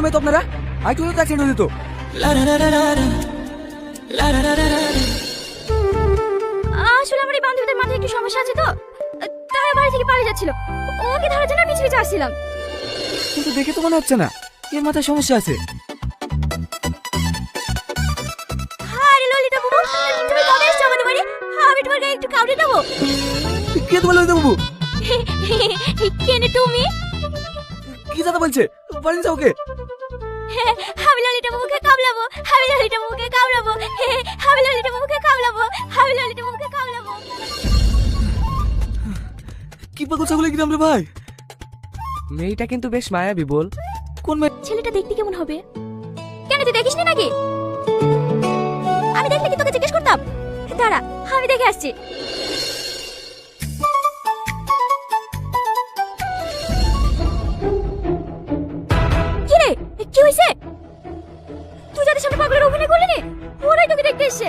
মেয়ে তো আপনারা আগে তো অ্যাক্সিডেন্ট হয়ে যেত। আসলে আমার এই বান্ধবীদের মাথায় একটু সমস্যা আছে তো, তাই বাড়ি থেকে পালিয়ে যাচ্ছিল। ওকে ধরার জন্য পিছু পিছু আসছিলাম। কিন্তু দেখে তো মনে হচ্ছে না এর মাথায় সমস্যা আছে। আরে ললিতা বাবু, তুমি কবে এসছো আমাদের বাড়ি? আমি তোমার গায়ে একটু কাউরে দেবো। কে তোমার ললিতা বাবু? কেন তুমি? কি দাদা বলছে? বলেন যাও ওকে। আমি ললিতা বাবুকে কামড়াবো, আমি ললিতা বাবুকে কামড়াবো, আমি ললিতা বাবুকে কামড়াবো, আমি ললিতা বাবুকে কামড়াবো। কি পাগল ছাগলে কিরাম রে ভাই? মেয়েটা কিন্তু বেশ মায়াবী বল। কোন মেয়ে? ছেলেটা দেখতে কেমন হবে? কেন তুই দেখিসনি নাকি? আমি দেখলে কি তোকে জিজ্ঞেস করতাম? দাঁড়া, আমি দেখে আসছি। কি রে, কি হয়েছে? তুই যাদের সামনে পাগলের অভিনয় করলি নি, ওরাই তোকে দেখতে এসছে।